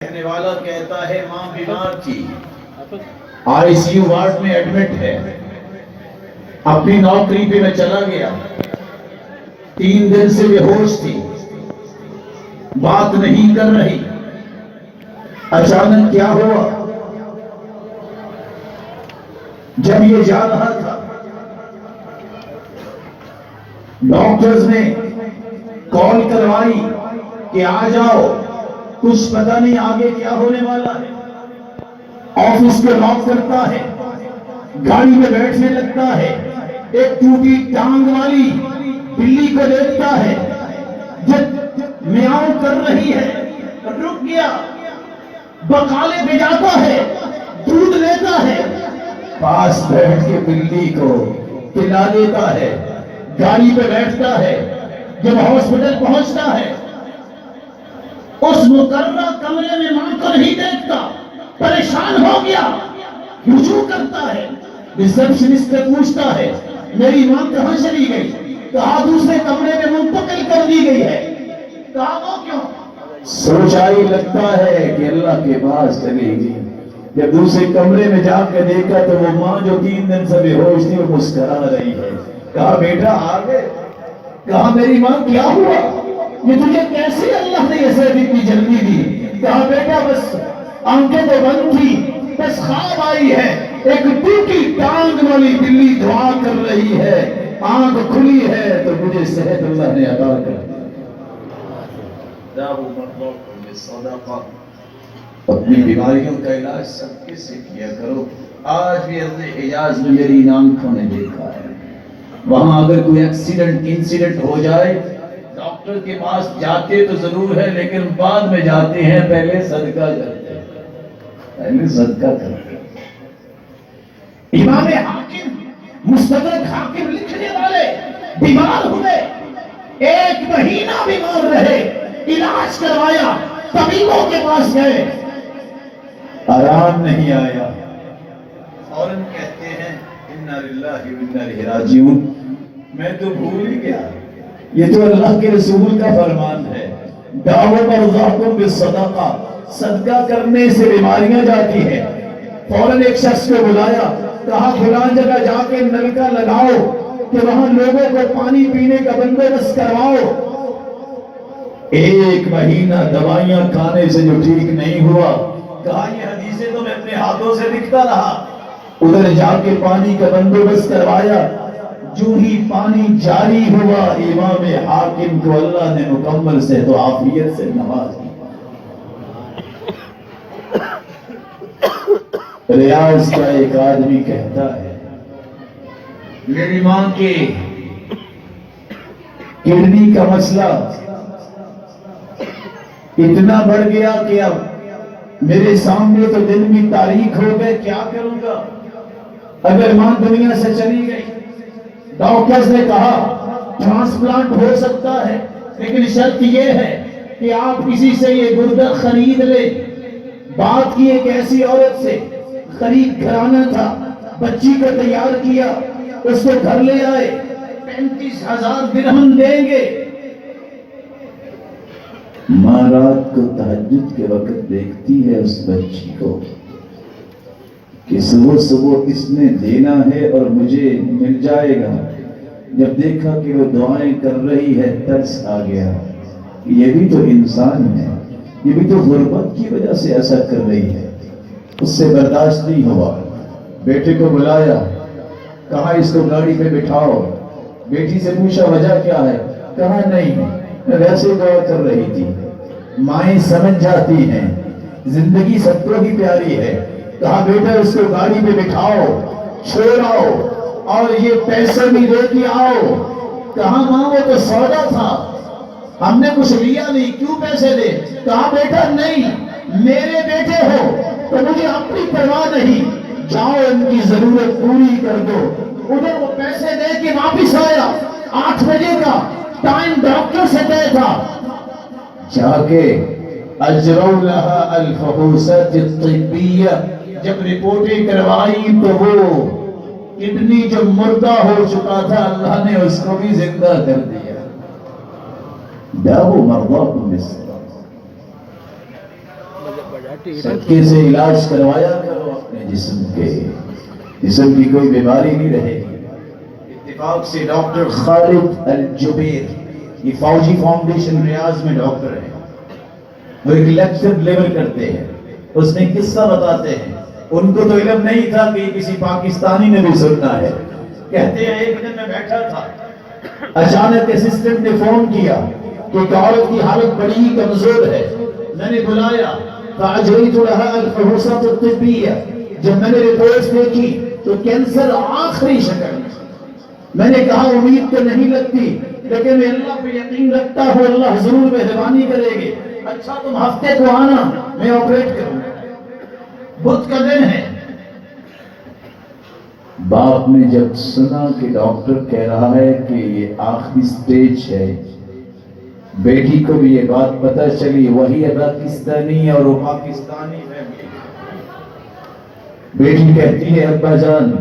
کہنے والا کہتا ہے ماں بیمار تھی، آئی سی یو وارڈ میں ایڈمٹ ہے، اپنی نوکری پہ میں چلا گیا، 3 دن سے بے ہوش تھی، بات نہیں کر رہی، اچانک کیا ہوا؟ جب یہ جا رہا تھا ڈاکٹرز نے کال کروائی کہ آ جاؤ، کچھ پتہ نہیں آگے کیا ہونے والا ہے۔ آفس کو لاک کرتا ہے، گاڑی میں بیٹھنے لگتا ہے، ایک ٹوٹی ٹانگ والی بلی کو دیکھتا ہے جب میاؤں کر رہی ہے، رک گیا، بقالے پہ جاتا ہے، دودھ لیتا ہے، پاس بیٹھ کے بلی کو پلا دیتا ہے، گاڑی پہ بیٹھتا ہے، جب ہاسپٹل پہنچتا ہے اس مقررہ کمرے میں ماں کو نہیں دیکھتا، پریشان ہو گیا، رجوع کرتا ہے، ریسپشنسٹ سے پوچھتا ہے میری ماں کہاں چلی گئی؟ کہا دوسرے کمرے میں منتقل کر دی گئی ہے۔ کہا وہ کیوں؟ سوچائی لگتا ہے کہ اللہ کے پاس چلی گئی۔ جب دوسرے کمرے میں جا کے دیکھا تو وہ ماں جو 3 دن سے بے ہوش تھی وہ مسکرا رہی ہے۔ کہا بیٹا آ گئے؟ کہا میری ماں کیا ہوا؟ یہ تجھے کیسے اللہ نے اسے اتنی جلدی دی؟ کہا بیٹا بس آنکھیں تو بند تھی، بس خواب آئی ہے، ایک ٹوٹی ٹانگ والی بلی دعا کر رہی ہے، آنکھ کھلی ہے تو مجھے صحت اللہ نے عطا کر دی۔ اپنی بیماریوں کا علاج سب کے سے کیا کرو۔ آج بھی حجاز میں میری آنکھوں نے دیکھا ہے، وہاں اگر کوئی انسیڈنٹ ہو جائے ڈاکٹر کے پاس جاتے تو ضرور ہے، لیکن بعد میں جاتے ہیں، پہلے صدقہ کرتے ہیں، پہلے صدقہ کرتے ہیں۔ امام حاکم مستدرک حاکم لکھنے والے بیمار ہوئے، 1 مہینہ بیمار رہے، علاج کروایا، طبیبوں کے پاس گئے، آرام نہیں آیا، فوراً کہتے ہیں انا للہ و انا الیہ راجعون، میں تو بھول ہی گیا، یہ تو اللہ کے رسول کا فرمان ہے، دعوت مرضاکم بالصدقہ، صدقہ کرنے سے بیماریاں جاتی ہیں۔ فوراً ایک شخص کو بلایا، کہا فلاں جگہ جا کے نلکا لگاؤ کہ وہاں لوگوں کو پانی پینے کا بندوبست کرواؤ۔ 1 مہینہ دوائیاں کھانے سے جو ٹھیک نہیں ہوا، کہا یہ حدیثیں تو میں اپنے ہاتھوں سے لکھتا رہا، ادھر جا کے پانی کا بندوبست کروایا، جو ہی پانی جاری ہوا امام حاکم کو اللہ نے مکمل صحت و عافیت سے نواز دیا۔ ریاض کا ایک آدمی کہتا ہے میری ماں کے کڈنی کا مسئلہ اتنا بڑھ گیا کہ اب میرے سامنے تو دن بھی تاریخ ہو گئے، کیا کروں گا؟ اگر ماں دنیا سے چلی گئی، ڈاکٹرز نے کہا ٹرانسپلانٹ ہو سکتا ہے، لیکن شرط یہ ہے کہ آپ کسی سے یہ گردہ خرید لیں۔ بات کی ایک ایسی عورت سے، غریب گھرانہ تھا، بچی کو تیار کیا، اس کو گھر لے آئے، 35,000 درہم دیں گے۔ ماں رات کو تہجد کے وقت دیکھتی ہے اس بچی کو کہ صبح اس نے دینا ہے اور مجھے مل جائے گا۔ جب دیکھا کہ وہ دعائیں کر رہی ہے، ترس آ گیا، یہ بھی تو انسان ہے، یہ بھی تو غربت کی وجہ سے ایسا کر رہی ہے۔ اس سے برداشت نہیں ہوا، بیٹے کو بلایا، کہا اس کو گاڑی پہ بٹھاؤ۔ بیٹی سے پوچھا وجہ کیا ہے؟ کہا نہیں، میں ویسے دعا کر رہی تھی۔ مائیں سمجھ جاتی ہیں، زندگی سب کو ہی پیاری ہے۔ کہا بیٹا اس کو گاڑی پہ بٹھاؤ، چھوڑاؤ اور یہ پیسے بھی دے کے آؤ۔ کہا ماں وہ تو سودا تھا، ہم نے کچھ لیا نہیں، کیوں پیسے دے؟ کہا بیٹا نہیں، میرے بیٹے ہو تو مجھے اپنی پرواہ نہیں، جاؤ ان کی ضرورت پوری کر دو۔ ادھر وہ پیسے دے کے واپس آیا، 8 بجے کا ٹائم ڈاکٹر سے طے تھا، جا کے اجروا لها الفحوصات الطبیہ، جب رپورٹیں کروائی تو وہ کڈنی جو مردہ ہو چکا تھا اللہ نے اس کو بھی زندہ کر دیا۔ دعوا مرضاکم بالصدقہ۔ صدقے سے علاج کروایا کرو اپنے جسم کے، جسم کی کوئی بیماری نہیں رہے گی۔ اتفاق سے ڈاکٹر خالد الجبیر، یہ فوجی فاؤنڈیشن ریاض میں ڈاکٹر ہے، وہ ایک لیکچر ڈلیور کرتے ہیں، اس میں قصہ بتاتے ہیں۔ ان کو تو علم نہیں تھا کہ کسی پاکستانی نے بھی سننا ہے۔ کہتے ہیں ایک دن میں بیٹھا تھا، اچانک اسسٹنٹ نے فون کیا کہ ایک عورت کی حالت بڑی کمزور ہے۔ میں نے بلایا، فاجریت لها الفحوصات الطبیہ، جب میں نے رپورٹس دیکھی تو کینسر آخری شکل۔ میں نے کہا امید تو نہیں لگتی، لیکن میں اللہ پہ یقین رکھتا ہوں، اللہ ضرور مہربانی کرے گی۔ اچھا تم ہفتے کو آنا، میں آپریٹ کروں۔ بدھ کا دن ہے۔ باپ نے جب سنا کہ ڈاکٹر کہہ رہا ہے کہ یہ آخری سٹیج ہے، بیٹی کو بھی یہ بات پتہ چلی، وہی پاکستانی ہے اور وہ پاکستانی فیملی۔ بیٹی کہتی ہے ابا جان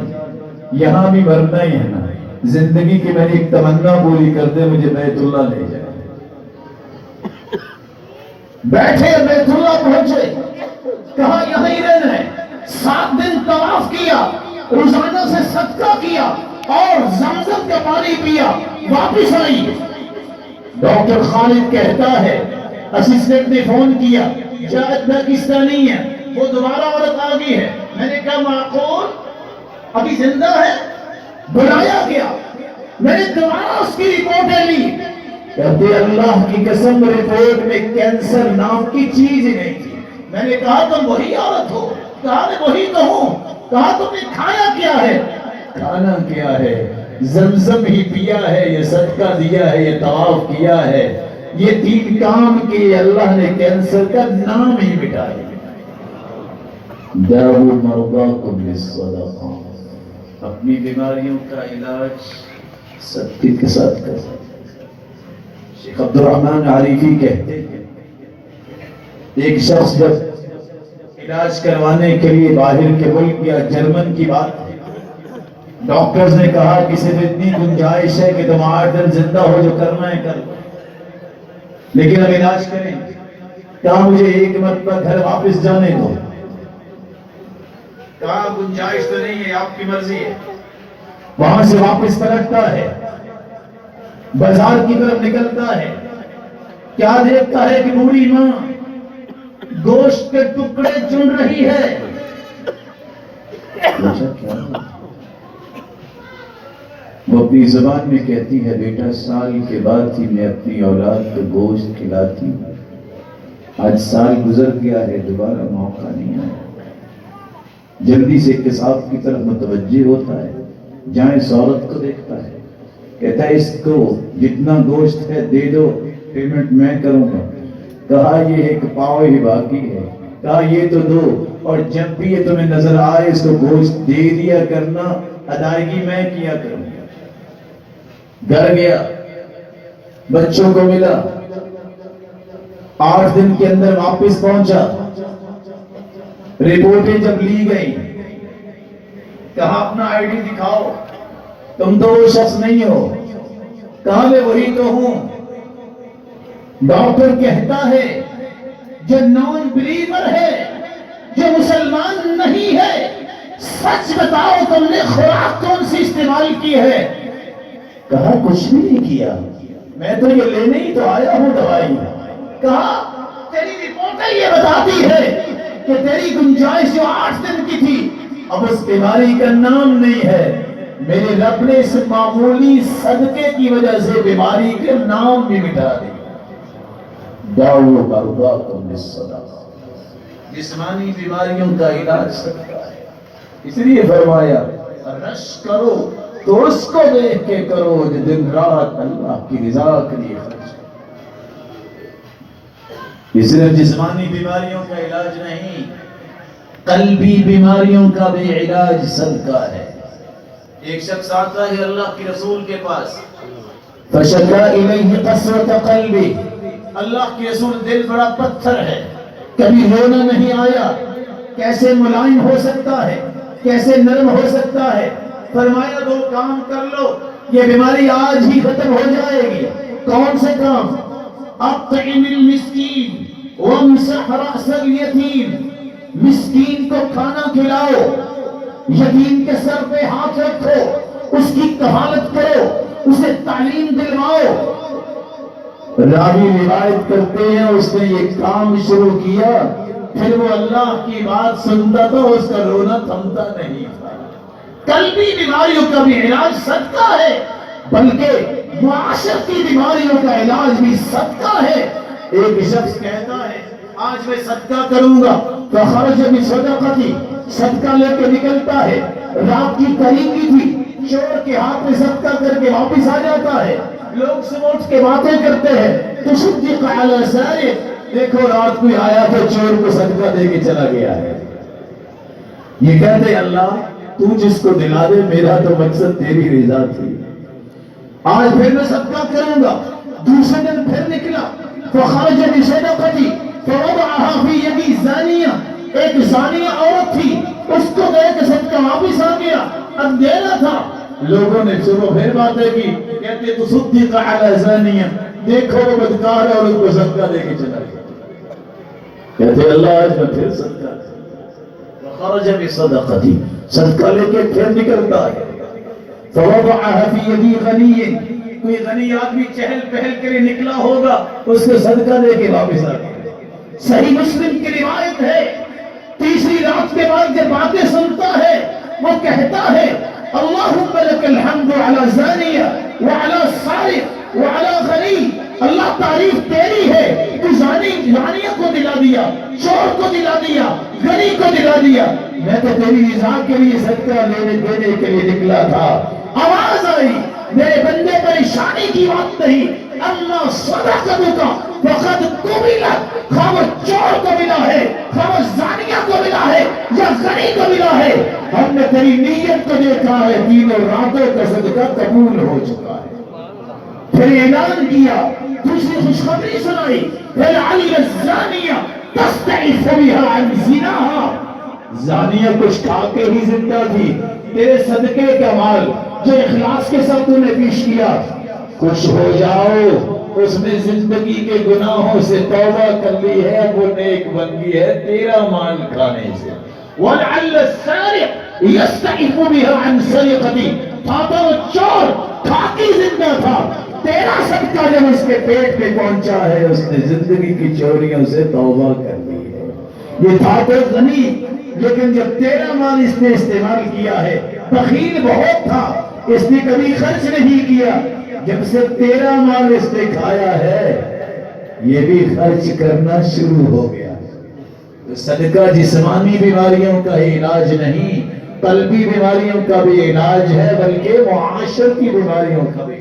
یہاں بھی مرنا ہی ہے نا، زندگی کی میں نے ایک تمنا پوری کر دے، مجھے بیت اللہ لے جائے۔ بیٹھے بیت اللہ پہنچے، کہا یہاں ہی رہنا ہے۔ 7 دن طواف کیا، روزانہ سے صدقہ کیا اور زمزم کا پانی پیا، واپس آئی۔ ڈاکٹر خالد کہتا ہے اسسٹنٹ نے فون کیا، جاءت پاکستانی ہے، وہ دوبارہ عورت آ گئی ہے۔ میں نے کہا معقول ابھی زندہ ہے؟ بلایا گیا، میں نے دوبارہ اس کی رپورٹیں لی، کہتے اللہ کی قسم رپورٹ میں کینسر نام کی چیز ہی نہیں تھی۔ میں نے کہا تم وہی عورت ہو؟ کہا میں وہی تو ہوں۔ کہا تم نے کھایا کیا ہے؟ کھانا کیا ہے؟ زمزم ہی پیا ہے، یہ صدقہ دیا ہے، یہ طواف کیا ہے، یہ 3 کام کیے، اللہ نے کینسر کا نام ہی مٹا دیا۔ داؤ مرضاکم بالصدقہ، اپنی بیماریوں کا علاج صدقے کے ساتھ کر۔ شیخ عبد الرحمن عریفی کہتے ہیں ایک شخص جب علاج کروانے کے لیے باہر کے ملک یا جرمن کی بات ہے، ڈاکٹرز نے کہا کہ صرف اتنی گنجائش ہے کہ تم 8 دن زندہ ہو، جو کرنا ہے کر لو، لیکن اب علاج کریں۔ کہا مجھے ایک مرتبہ گھر واپس جانے دو۔ کہا گنجائش تو نہیں ہے، آپ کی مرضی ہے۔ وہاں سے واپس پلٹتا ہے، بازار کی طرف نکلتا ہے، کیا دیکھتا ہے کہ بوڑھی ماں گوشت کے ٹکڑے چن رہی ہے۔ وہ اپنی زبان میں کہتی ہے بیٹا سال کے بعد ہی میں اپنی اولاد کو گوشت کھلاتی ہوں، آج سال گزر گیا ہے، دوبارہ موقع نہیں آیا۔ جلدی سے قصاب کی طرف متوجہ ہوتا ہے، جہاں اس عورت کو دیکھتا ہے، کہتا ہے اس کو جتنا گوشت ہے دے دو، پیمنٹ میں کروں گا۔ کہا یہ 1 پاؤ ہی باقی ہے۔ کہا یہ تو دو، اور جب بھی یہ تمہیں نظر آئے اس کو گوشت دے دیا کرنا، ادائیگی میں کیا کروں گا۔ گھر گیا، بچوں کو ملا، 8 دن کے اندر واپس پہنچا۔ رپورٹیں جب لی گئی، کہا اپنا آئی ڈی دکھاؤ، تم تو وہ شخص نہیں ہو۔ کہا میں وہی تو ہوں۔ ڈاکٹر کہتا ہے جو نان بلیور ہے، جو مسلمان نہیں ہے، سچ بتاؤ تم نے خوراک کون سی استعمال کی ہے؟ کہا کچھ بھی نہیں کیا، میں تو یہ لینے ہی تو آیا ہوں دوائی۔ کہا تیری رپورٹیں یہ بتاتی ہے کہ تیری گنجائش جو 8 دن کی تھی اب اس بیماری کا نام نہیں ہے۔ میرے رب نے اس معمولی صدقے کی وجہ سے بیماری کے نام بھی مٹا دیا۔ داؤ مرضاکم بالصدقہ، جسمانی بیماریوں کا علاج صدقہ ہے۔ اس لیے فرمایا رش کرو تو اس کو دیکھ کے کرو جو دن رات اللہ کی رضا کے لیے خرچ کرو۔ یہ صرف جسمانی بیماریوں کا علاج نہیں، قلبی بیماریوں کا بھی علاج صدقہ ہے۔ ایک شخص آتا ہے اللہ کے رسول کے پاس، فشکا الیہ قسوۃ قلبی، اللہ کے رسول دل بڑا پتھر ہے، کبھی رونا نہیں آیا، کیسے ملائم ہو سکتا ہے، کیسے نرم ہو سکتا ہے؟ فرمایا 2 کام کر لو، یہ بیماری آج ہی ختم ہو جائے گی۔ کون سے کام؟ اطعم المسکین، وامسح رأس اليتیم، مسکین کو کھانا کھلاؤ، یتیم کے سر پہ ہاتھ رکھو، اس کی کفالت کرو، اسے تعلیم دلواؤ۔ راوی روایت کرتے ہیں اس نے یہ کام شروع کیا، پھر وہ اللہ کی بات سنتا تھا، اس کا رونا تھمتا نہیں تھا۔ قلبی بیماریوں کا بھی علاج صدقہ ہے، بلکہ معاشرتی بیماریوں کا علاج بھی صدقہ ہے۔ ایک شخص کہتا ہے آج میں صدقہ کروں گا، فخرج بصدقتی، صدقہ لے کے نکلتا ہے، رات کی تاریکی تھی، چور کے ہاتھ میں صدقہ کر کے واپس آ جاتا ہے، لوگ سب اٹھ کے باتیں کرتے ہیں، تصدق علی سارق، دیکھو رات کوئی آیا تو چور کو صدقہ دے کے چلا گیا ہے۔ یہ کہتے اللہ تو جس کو دلا دے، میرا تو مقصد تیری رضا تھی، آج پھر میں صدقہ کروں گا۔ دوسرے دن پھر نکلا، فخرج بصدقتی فوضعها في يد زانیہ، ایک زانیہ عورت تھی، اس کو دے کے صدقہ واپس آ گیا، اندھیرا تھا، لوگوں نے صبح پھر باتیں کی، کہتے تصدق علی زانیہ، دیکھو وہ بدکار ہے اور اس کو صدقہ دے کے چلا گیا۔ کہتے اللہ آج میں پھر صدقہ، فخرج بصدقتی، صدقہ لے کے پھر نکلتا ہے، فوضعها في يد غنی، کوئی غنی آدمی چہل پہل کے لیے نکلا ہوگا، اس کو صدقہ دے کے واپس آ گیا۔ صحیح مسلم کی روایت ہے، تیسری رات کے بعد جب باتیں سنتا ہے وہ کہتا ہے اللہم لک الحمد علی زانیہ وعلی سارق وعلی غنی، اللہ تعریف تیری ہے، تو زانیہ کو دلا دیا، چور کو دلا دیا، غنی کو دلا دیا، میں تو تیری رضا کے لیے صدقہ دینے کے لیے نکلا تھا۔ آواز آئی میرے بندے پریشانی کی بات نہیں، اما صدقتک فقد قبلت، خواہ وہ چور کو ملا ہے، خواہ وہ زانیہ کو ملا ہے یا غنی کو ملا ہے، ہم نے تیری نیت کو دیکھا ہے، تینوں راتوں کا صدقہ قبول ہو چکا ہے۔ پھر اعلان کیا، دوسری خوشخبری سنائی، پھر علی الزانیہ تستعف بها عن زناها، زانیہ کچھ کھا کے ہی زندہ تھی، تیرے صدقے کا مال جو اخلاص کے ساتھ تو نے پیش کیا، خوش ہو جاؤ، اس نے زندگی کے گناہوں سے توبہ کر لی ہے، وہ نیک بن گئی ہے تیرا مال کھانے سے۔ وَلَعَلَّ السَّارِقُ يَسْتَعِفُ بِهَا عَنْ سَرِقَتِهِ، تھا تو وہ چور کھا کے زندہ تھا، تیرا صدقہ جب اس کے پیٹ میں پہنچا ہے، اس نے زندگی کی چوریوں سے توبہ کر لی ہے۔ یہ تھا تو غنی، لیکن جب تیرا مال اس نے استعمال کیا ہے، بخیل بہت تھا، اس نے کبھی خرچ نہیں کیا، جب سے تیرا مال اس نے کھایا ہے یہ بھی خرچ کرنا شروع ہو گیا۔ صدقہ جسمانی بیماریوں کا علاج نہیں، قلبی بیماریوں کا بھی علاج ہے، بلکہ معاشرتی بیماریوں کا بھی